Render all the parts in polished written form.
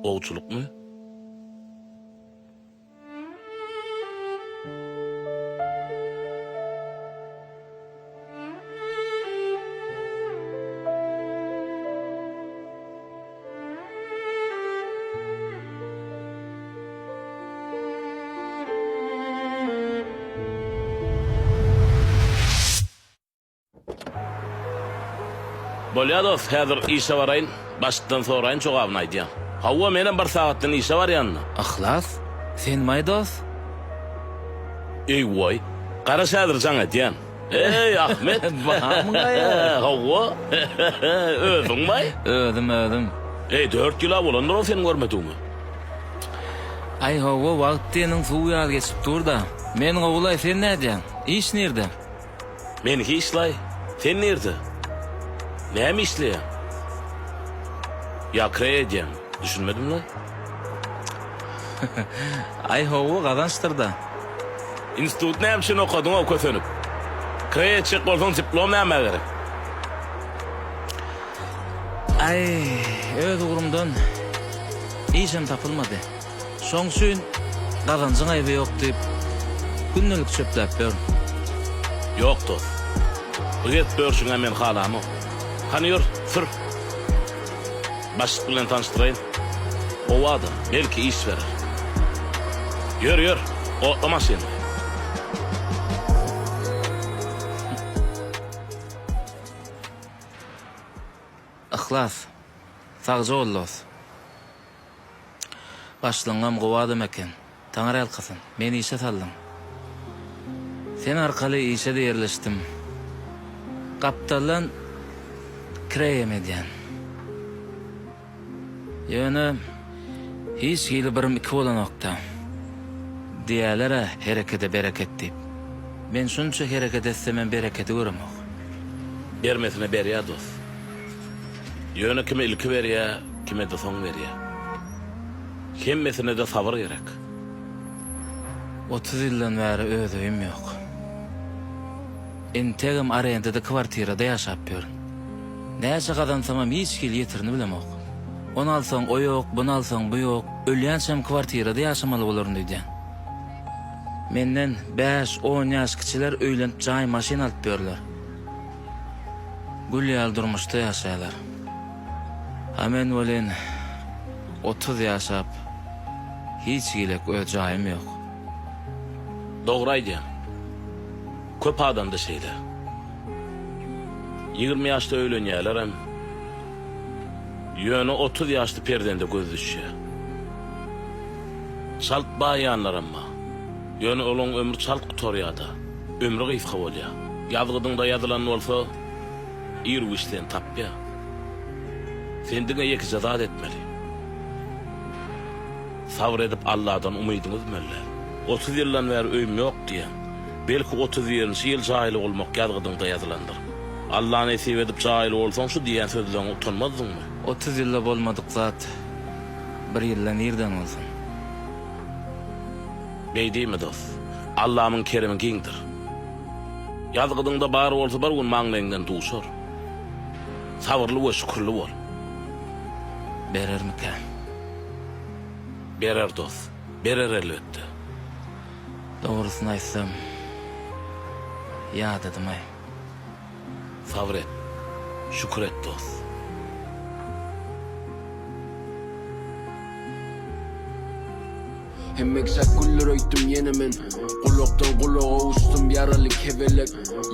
Oğuçuluk mu? Bolyadov, häzir işe barayın, baştan sorayın çok avnaydiyam. Havva menen bir saatdan işe var yanına. Ahlas, sen maydos? Ey vay, qaraş häzir jaňa diýän. Ey Ahmet, Bahamga ya. Havva, özüň may? Özüm. Ey 4 ýyla bolandyr o seni görmediňmi? Ay hova wagtynyň suwy ýaly geçip durda. Meniň ogulay sen nädän? İş nerede? Meniki işlay, sen nerede? Näme işleýär? Ya krediýem, düşünmedim la. Ay hova gazançdyrda. Institut näme şunu okudyň o kösönüp? Krediýek bolsaň diplom näme gerek? Ay, öz ugurumdan işim tapylmady. Şoň üçin gazançyň aýby ýok diýip günnelik çöpläp ber. Yok dost. Bu get börsüňe men halamyk. Hanyur, sür. Başlyk bilen tanıştırayım. O adam belki iş verir. Yür, otlama seni. Ihlas, sagja bollos. Başlanğam gowadym eken. Taňar alkasyn, meni işe saldym. Sen arkaly işe de yerleşdim. Kaptalan kreyemedýän. Ýöne hiç hili birim iki bolan okta. Diýerler herekete bereket diýip. Men şunça hereket etsem bereketi göremok. Bermesine berýär dost. Ýöne kime ilki berýär, kime de soň berýär. Hemmesine de sabır gerek. 30 ýyldan bäri özüm ýok. Entegim arendada kwartirada ýaşap ýörüm. Näçe gazansam hiç hil ýetirini bilemok. Onu alsaň o ýok, bunu alsaň bu ýok. Ölýänçem kwartirada ýaşamaly bolaryn diýdi. Menden 5-10 ýaş kiçiler öýlenip jaý maşina alyp berler. Gülýär durmuşda ýaşaýlar. Hemen bolen 30 ýaşap hiç gilek öz jaýym ýok. Dogry aýdýar. Köp adamda şeýle. 20 ýaşda öýlenýärler hem ýöne 30 ýaşda perdende göz düşýär. Çalt baýanlar amma. Ýöne olaň ömrü çalt gutorýarda. Ömrü gyfka bolýar. Ýazgydyňda ýazylan bolsa, ýürüşden tapýar. Sendiňe ýeki jazat etmeli. Sabr edip Allah'dan umydyňyz melle. 30 ýyldan bäri öýüm ýok diýen. Belki 30-njy ýyl jaýly bolmak ýazgydyňda ýazylandyr. Allah nesip edip jaýly bolsaň şu diýen sözden utanmazdyňmy? 30 ýylda bolmadyk zat. Bir ýylda nerden bolsun? Beýdimi dost? Allah'ymyň keremi giňdir. Ýazgydyňda bar bolsa bir gün maňlaýyňdan duşar. Sabırly we şükürli bol. Berermiken? Berer dost. Berer elbetde. Doğrusyny aýtsam, ýa dedim ay. Sabr et. Şükür et dost. Hemmekşak güller öýtüm ýene men. Gulokdan gulaga uçdum ýaraly kebelek.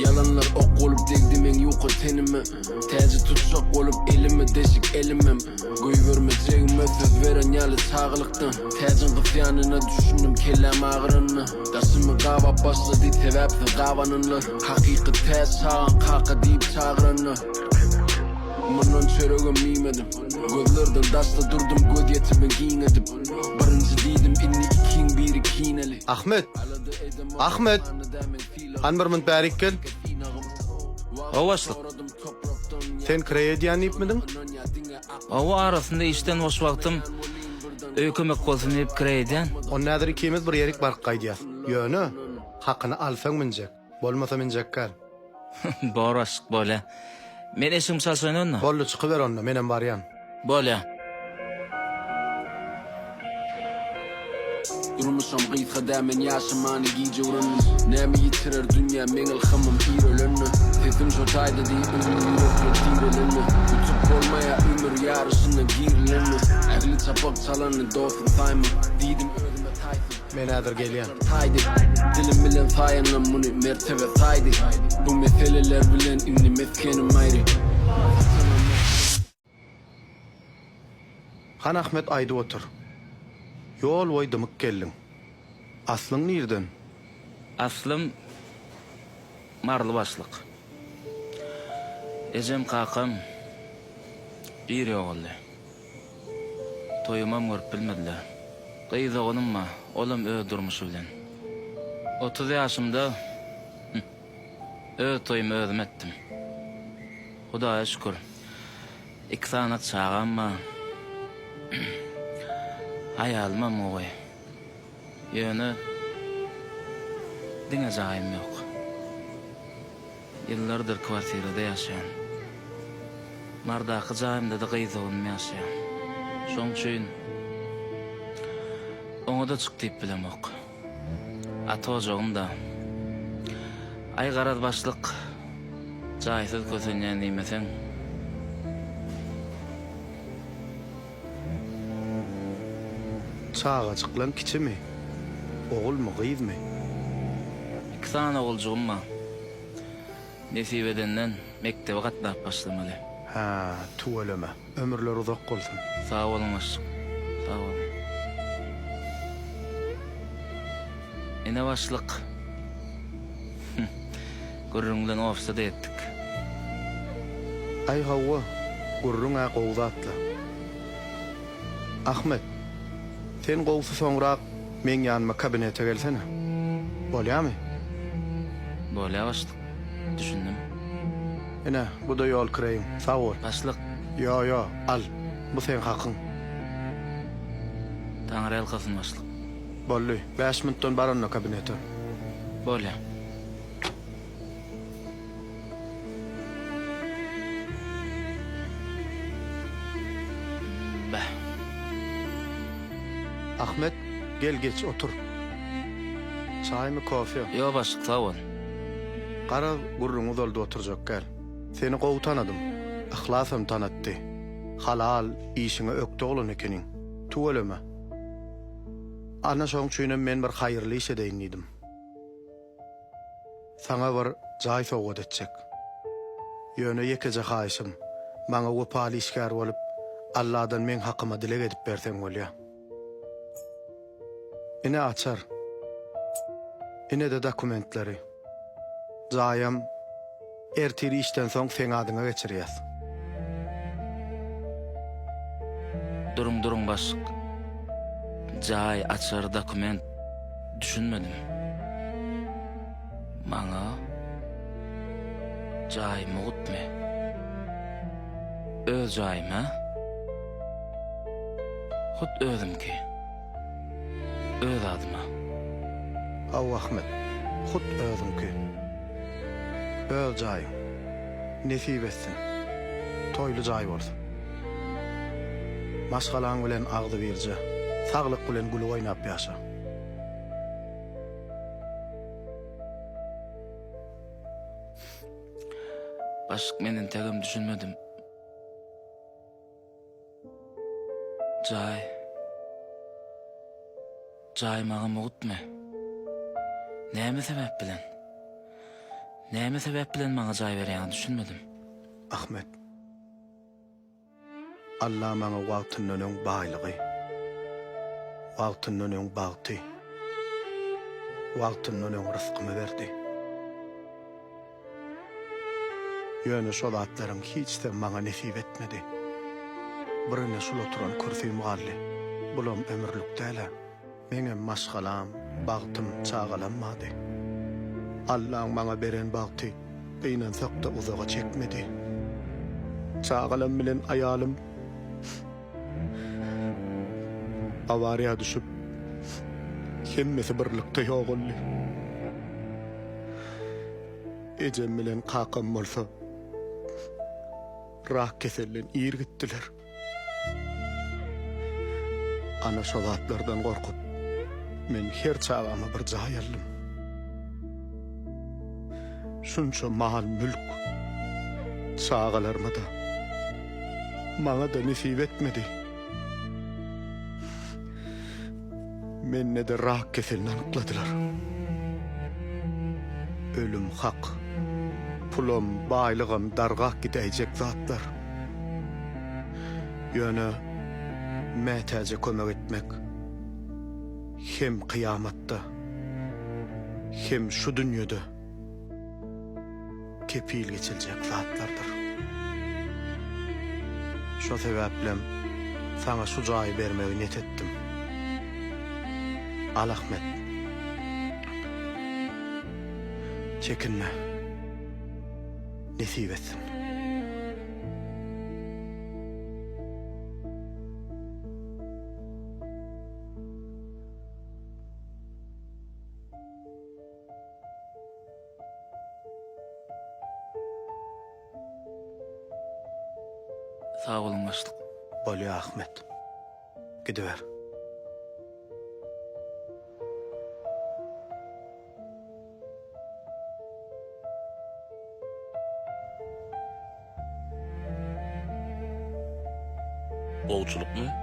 Yalanlar ok bolup degdi men ýuka tenime. Täze tutsak bolup elime deşik elimem. Göý bermejegime söz beren ýaly saglykdan. Täze gyfýanyna düşündüm kelläm agyryny. Daşymy gawap başlady tebäpli gawanylar. Hakyky täz sagan kaka diýip çagyryny. Mundan çöregem miýmedim. Gözlerden daşda durdum göz ýetimi giň edip. Birinji diýdim inni ikiň biri kineli. Ahmet. Han bir mund bärik gel. Owaşlyk. Sen krediýan ýetmediň? Owa arasynda işden boş wagtym öýkemek bolsun diýip krediýan. On näder ikimiz bir ýerik bark gaýdýar. Ýöne, hakyny alsaň minjek, bolmasa minjek gal. Boraşyk bola. Men eşim çalşaýnynda. Bolly çykyber onda, menem barýan. Bola. Durmuşam gıyfada men yaşamanı giyice uğranın. Näme yitirer dünya men ilhamım irölönü. Tetim şotayda değil ümür yüröklü tirelenü. Tutup olmaya ümür yarışına girilenü. Ägli çapak çalanı dofun tayma. Didim ödüme taytım. Men ädir gelýän. Taydi dilim bilen tayanam muni mertebe taydi. Bu meseleler bilen inni meskenim ayrı. Han Ahmet aýdy otur. Yol boý dymyk geldiň. Aslyň nirden? Aslym marly başlyk. Ejem kakam bir ýoguldy. Toýumam görüp bilmediler. Gyýdygynymma, olam öz durmuşy bilen. 30 ýaşymda öz toýumy özüm etdim. Hudaýa şükür. 2 sanak çağamma. Ayalma moy. Ýöne diňe jaýym ýok. Ýyllardyr kwartirada ýaşaýan. Mardaky jaýymda da gyýdygym ýaşaýan. Şoň üçin oňa da çyk diýip bilemok. Atajagym da ay garad başlyk jaýsyz kösenýän diýmeseň Çağa çyklan kiçimi? Ogulmy, gyzmy? 2 sana oğulcuğumma. Nesip edenden mektebe gatnap başlamaly. Ha, tuweleme. Ömürler uzak bolsun. Sağ olun başlyk. Sağ olun. Ene başlyk. Gurrundan ofisde de etdik. Ay Hawwa, gurrun a gowza atla. Ahmet, sen gowsy soňrak men ýanyma kabinete gelsene. Bolýarmy? Bolýa başlyk. Düşündüm. Ene, bu da ýol kireýin. Sag bol. Başlyk, Yo, al. Bu sen hakyň. taňry elkasyn başlyk. Bolly, 5 minutdan baranna kabinete. Bolýa. Bah. Ahmet, gel geç otur. Çaymy, kofe? Yo başlyk, sağ ol. Qara gurrun uzalda oturjak gel. Seni gowy tanadym. Ahlasam tanatdy. Halal işiňe ökde bolan ekeniň. Tuweleme. Ana şoň üçin men bir haýyrly iş edeýin diýdim. Saňa bir jaý sowgat etjek. Ýöne ýekeje haýşym. Maňa wepaly işgär bolup, Allahdan men hakyma dilek edip berseň bolýar. Ine açar. Ine de dokumentleri. Jaýam ertiri işten soň sen adyňa geçirýäs. Durun başlyk. Jaý açar dokument düşünmedim. Maňa jaý mugutmy? Öz jaýym ha? Hut özümki. Öz adyma. Aw Ahmet, hut özüňki. Öz jaýyň. Nesip etsin. Toýly jaý bolsun. Maşgalaň bilen agdy berje. Saglyk bilen gül oýnap ýaşa. Başlyk menden tegim düşünmedim. Jaý maňa mugutmy? Näme sebäp bilen? Näme sebäp bilen maňa jaý berýän düşünmedim. Ahmet. Allah maňa wagtynyň öňüň baýlygy. Wagtynyň öňüň bagty. Wagtynyň öňüň rızkymy berdi. Ýöne şol atlarym hiç de maňa nesip etmedi. Birine şol oturan kursymy gally. Bulam ömürlük däle. Meňem maşgalam, bagtym çagalanmady. Allah maňa beren bagty beýnen sakda uzaga çekmedi. Çagalam bilen ayalym avariya düşüp hemmesi birlikde ýogully. Ejem bilen kakam bolsa rah kesellen ýer gitdiler. Ana şol atlardan gorkup Men her çağama bir jayalım. Şunça mal mülk çağalarıma da bana da nasip etmedi. Menne de rak keselini anıkladılar. Ölüm hak, pulum, baylığım dargak gidecek zatlar. Yöne metece kömek etmek hem kıyamatta hem şu dünyada kepil geçilecek zatlardır. Şu sebeple sana şu cayı vermeyi niyet ettim. Al Ahmet. Çekinme. Nesip etsin. Sağ olun başlık. Bolya Ahmet. Gidiver. Ovçuluk mu?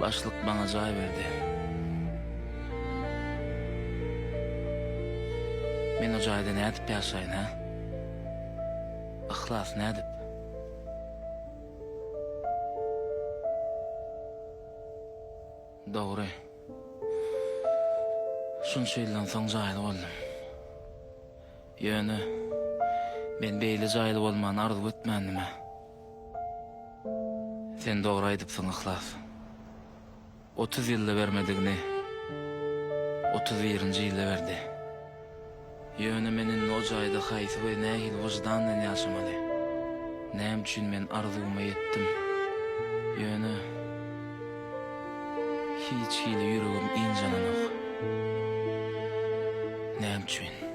Başlık bana cay verdi. Men o cayda ne edip yaşayın ha? Ihlas ne edip? Doğru. Şunça yıldan soň jayly boldum. Ýöne men beýle jayly bolmany arzu etmändim. Sen doğru aýdypsyň Ihlas. 30 ýylda bermedigini 31-nji ýylda berdi. Ýöne meniň o jaýda haýsy we nähil wujdandan ýaşamaly. Näme üçin men arzuwma ýetdim? Ýöne hiç hili yüreğim incananok. Näme üçin?